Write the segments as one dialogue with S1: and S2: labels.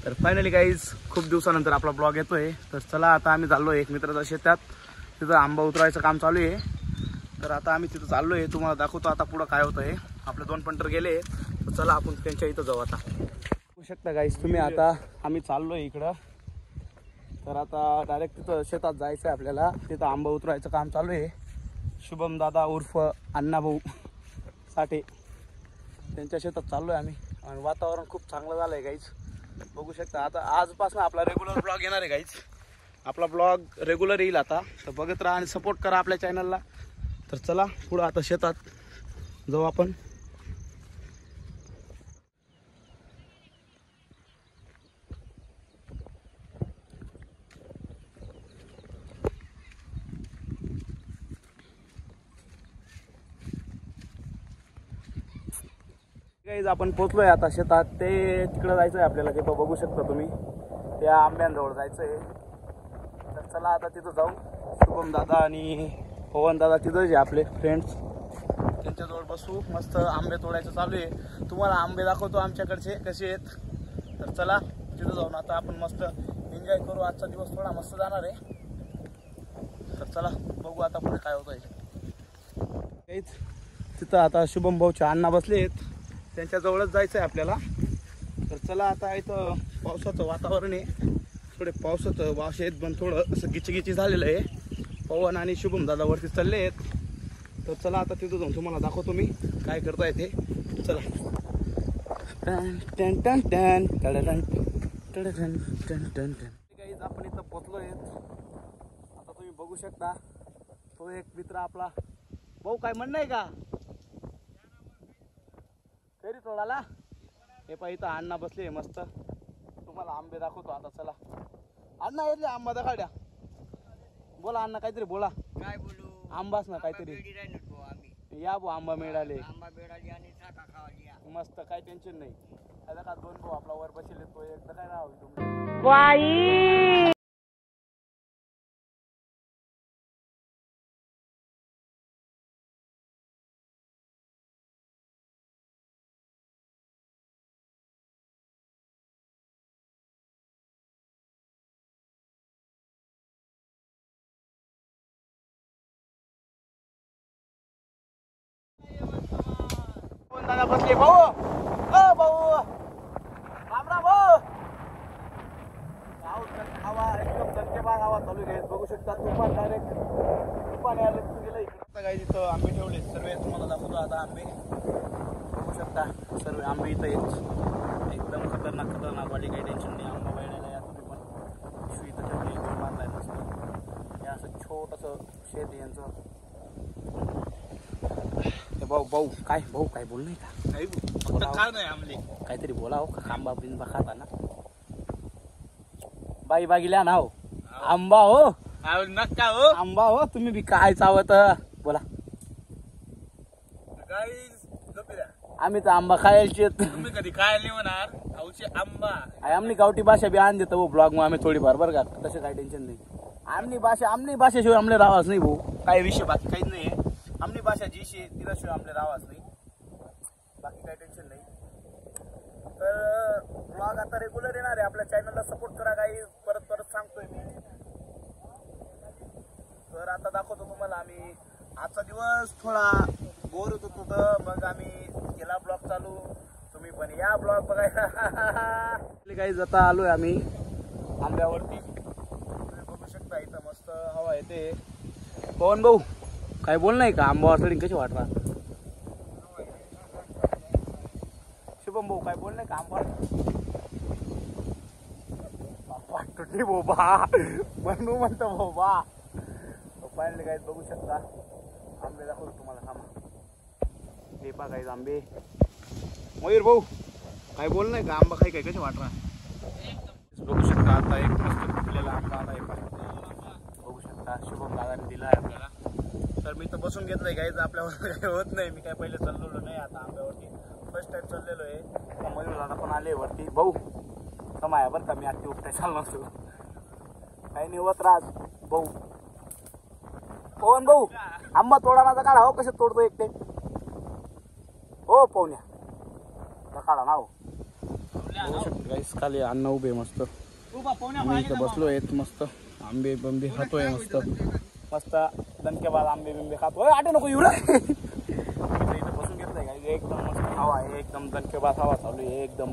S1: तर finally guys खूप दिवसानंतर आपला ब्लॉग येतोय. तर चला आता आम्ही चाललोय एक मित्राच्या शेतात, तिथं आंबा उतरायचं काम चालू आहे. तर आता आम्ही तिथं चाललोय, तुम्हाला दाखवतो आता पुढं काय होतंय. आपले 2 पंटर गेले, तर चला आपण त्यांच्या इथं जाऊ. आता बघू शकता गाईज तुम्ही, आता आम्ही चाललोय इकडं. तर आता डायरेक्ट तिथं शेतात जायचं आहे आपल्याला. तिथं आंबा उतरायचं काम चालू आहे. शुभम दादा उर्फ अण्णाभाऊ साठे त्यांच्या शेतात चाललोय आम्ही. आणि वातावरण खूप चांगलं झालंय गाईज, बघू शकता. आता आजपासून आपला रेग्युलर ब्लॉग येणार आहे गाईज. आपला ब्लॉग रेग्युलर येईल आता, तर बघत राहा आणि सपोर्ट करा आपल्या चॅनलला. तर चला पुढं आता शेतात जाऊ आपण. गाईज आपण पोचलोय आता शेतात. ते तिकडं जायचं आहे आपल्याला, तिथं बघू शकता तुम्ही, त्या आंब्यांजवळ जायचं आहे. तर चला आता तिथं जाऊ. शुभम दादा आणि पवन दादा तिथं जे आपले फ्रेंड्स, त्यांच्याजवळ बसू. मस्त आंबे तोडायचं चालू आहे. तुम्हाला आंबे दाखवतो आमच्याकडचे कसे आहेत. तर चला तिथं जाऊन आता आपण मस्त एन्जॉय करू. आजचा दिवस थोडा मस्त जाणार आहे. तर चला बघू आता पुढे काय होत आहे. काहीच तिथं आता शुभम भाऊचे अण्णा बसले आहेत, त्यांच्याजवळच जायचं आहे आपल्याला. तर चला आता इथं पावसाचं वातावरण आहे, थोडे पावसाचं वास आहेत, पण थोडं असं गिचगिची झालेलं आहे. पवन आणि शुभम दादा वरती चालले आहेत. तर चला आता तिथं जाऊन तुम्हाला दाखवतो मी काय करता येते. चला. आपण इथं पोचलो आहेत. आता तुम्ही बघू शकता, तो एक मित्र आपला भाऊ, काय म्हणणं आहे का तरी तोडाला. हे पाहिजे इथं अण्णा बसले मस्त. तुम्हाला आंबे दाखवतो आता. चला अण्णा, येतले आंबा दाखवा. बोला अण्णा, काहीतरी बोला.
S2: काय बोलू,
S1: आंबाच ना काहीतरी. या भाऊ, आंबा मिळाले मस्त, काही टेन्शन नाही. का 2 भाऊ आपला वर बसले, तो एकदा काय राहावी तुम्ही. दादा बसले. भाऊ, ओ भाऊ, राम राम भाऊ. हवा एकदम दणकेबाज हवा चालू आहे, बघू शकता. तुफान डायरेक्ट तुफान यायला गेलं इकडं. काही तिथं आंबे ठेवले सर्व, तुम्हाला दाखवतो आता आंबे. बघू शकता सर्व आंबे इथं आहेत, एकदम खतरनाक वाली, काही टेन्शन नाही. आंबा वेळेला या तुम्ही पण. पिशवी इथं ठेवली, इथून बांधलाय मस्त. हे असं छोटंसं शेत आहे यांचं. भाऊ भाऊ काय, भाऊ काय बोल नाही का? काय नाही आमले, काहीतरी बोला हो. आंबा बिंबा खाता ना, बाई बागीला ना हो. आंबा हो नक्का हो, आंबा हो. तुम्ही बी काय चावत बोला. आम्ही तर आंबा खायचे. तुम्ही कधी खायला नाही म्हणणार औषध आंबा. आमनी गावठी भाषा बी आण देतो ब्लॉग मग आम्ही थोडीफार, बरं का. तसं काही टेन्शन नाही. आमनी भाषेशिवाय आमले राहाच नाही भाऊ. काही विषय बाकी काहीच नाही आहे. आमनी भाषा जी शे तिच्याशिवाय आमले राहाच नाही, बाकी काही टेन्शन नाही. तर ब्लॉग आता रेग्युलर येणार आहे. आपल्या चॅनलला सपोर्ट करा काही, परत परत सांगतोय मी. तर आता दाखवतो तुम्हाला आम्ही. आजचा दिवस थोडा बोर होत होतं, मग आम्ही केला ब्लॉग चालू. तुम्ही पण या ब्लॉग बघायला. काही आता आलोय आम्ही आंब्यावरती. तुम्ही बघू शकता इथं मस्त हवा येते. पवन भाऊ काय बोल नाही का, आंबा वाटली कशी वाटला. शुभम भाऊ काय बोल नाही का, आंबा वाटली बोबा बनू म्हणतो बोबा. फायनली काय बघू शकता आंबे दाखवतो तुम्हाला. थांबा, हे पहा काही आंबे. मयूर भाऊ काय बोल नाही का, आंबा काय कशी वाटला. बघू शकता आता एक मस्त पिकलेला आंबा आला. बघू शकता शुभम दादाने दिला आहे आपल्याला. तर मी तर बसून घेतलंय गाईज, आपल्यावर काही होत नाही. मी काय पहिले चाललेलो नाही आता आंब्यावरती, फर्स्ट टाइम चाललेलो आहे. मयूर दादा पण आले वरती. भाऊ समाया बरं का, मी आधी उपटाय चाललो नसतो. काही नाही होत राज भाऊ. पवन भाऊ आंबा तोडा काढा हो, कसे तोडतो एकटे हो पवन्या काढा ना हो. बघू शकतो गाईस खाली अन्न उभे मस्त. आम्ही इथं बसलो आहेत मस्त आंबे बंबे खातोय मस्त मस्त दणकेबाज आंबे बिंबे खातोय. आटे नको येऊ इथं बसून घेतलंय गाईस. एकदम मस्त हवा आहे एकदम दणकेबाज हवा चालू आहे एकदम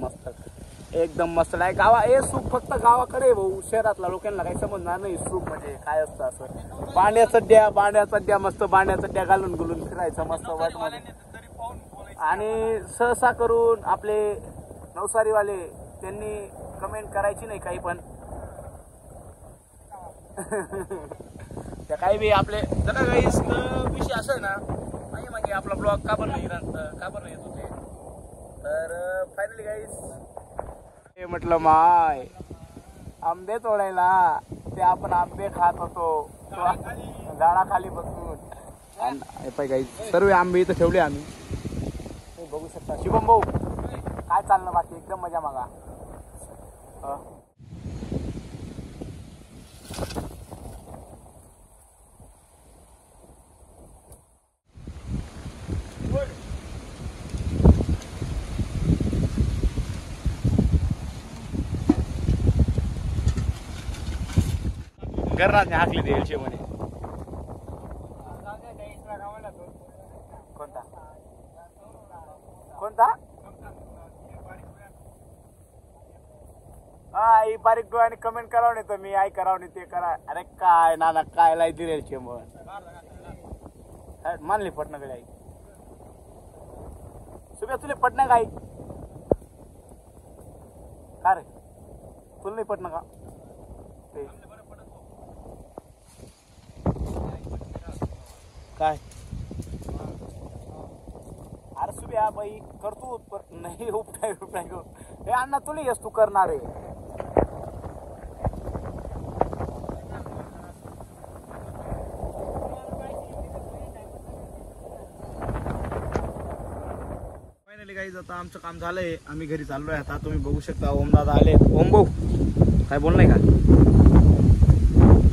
S1: मस्त नाही. हे सुख फक्त गावाकडे भाऊ. शहरातल्या लोकांना काही समजणार नाही सुख म्हणजे काय असतं. असं बांड्या चड्ड्या मस्त बांड्या चड्ड्या घालून गुलून फिरायचं मस्त वाटमध्ये. आणि सहसा करून आपले नवसारीवाले त्यांनी कमेंट करायची नाही काही पण त्या काही बी आपले जरा काही विषय असं आहे ना नाही म्हणजे आपला ब्लॉग का पण नाही येत होते. तर फायनली गाईस म्हटलं माय आंबे तोडायला ते आपण आंबे खात होतो झाडाखाली बसून. गाईस सर्व आंबे इथं ठेवले आम्ही बघू शकता. शुभम भाऊ काय चाललं बाकी एकदम मजा मागा. घरात हाकले द्यायचे म्हणे. कोणता कोणता हा ही बारीक डोळ्याने कमेंट करावं नाही तर मी आई करावं नाही ते करा. अरे काय नाना काय लाई दिलेचे मग मानली पटनाकडे आई सुबह तुले पटना का आई का रे तुला नाही पटना का ते काय अरे सुबह बाई करतो नाही उपटाय हे अण्णा तुला येस तू करणार आहे. फायनली गाईज आता आमचं काम झालंय आम्ही घरी चाललोय. आता तुम्ही बघू शकता ओम दादा आले. ओम भाऊ काय बोलणार का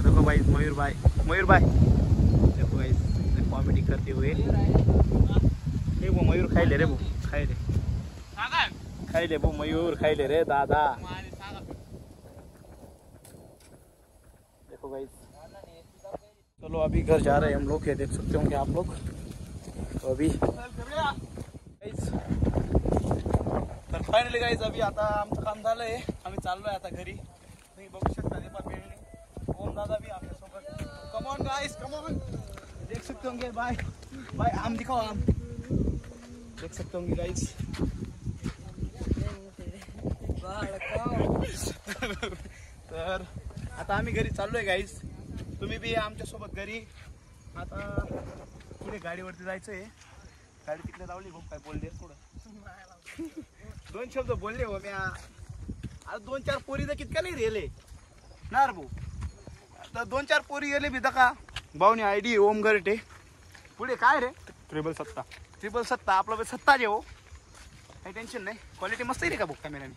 S1: देखो भाई मयूर भाई देखो गाईज कॉमेडी करते हुए हे वो मयूर खाइले रे भाऊ खाइले वो मयूर खाइले रे दादा. देखो गाइस चलो अभी घर जा रहे हैं हम लोग. ये देख सकते होंगे आप लोग. तो अभी गाइस तर फायनली गाइस अभी आता आमचं काम झालंय आम्ही चाललोय आता घरी. तुम्ही बघू शकता ते पण बिल्डिंग. ओम दादा भी आपल्या सोबत. Come on guys come on देख सकते होंगे. बाय आम दिखाओ आम देख सकते होंगे गाइस. तर आता आम्ही घरी चाललोय गाईस. तुम्ही बी आमच्या सोबत घरी. आता पुढे गाडीवरती जायचंय. गाडी तिकडे लावली भाऊ काय बोलले थोडं 2 शब्द बोलले हो मी. आता 2-4 पोरी तर कितक्या नाही रेले ना रे भाऊ. आता 2-4 पोरी गेले बी का भाऊनी ID ओम गरटे. पुढे काय रे 777 आपलं सत्ता जे हो काही टेन्शन नाही. क्वालिटी मस्त आहे रे का भाऊ कॅमेराने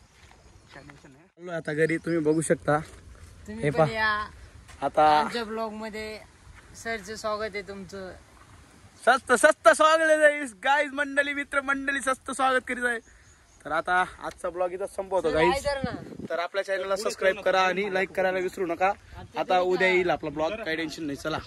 S1: काय टेन्शन नाही. आता घरी तुम्ही बघू शकता. हे पहा आता
S2: आमच्या ब्लॉग मध्ये सरचं स्वागत आहे तुमचं.
S1: स्वस्त स्वागत आहे गाईज मंडळी मित्र मंडळी स्वस्त स्वागत करीत आहे. तर आता आजचा ब्लॉग इथं संपवतो गाईज. तर आपल्या चॅनलला सबस्क्राईब करा आणि लाईक करायला विसरू नका. आता उद्या येईल आपला ब्लॉग काही टेन्शन नाही. चला.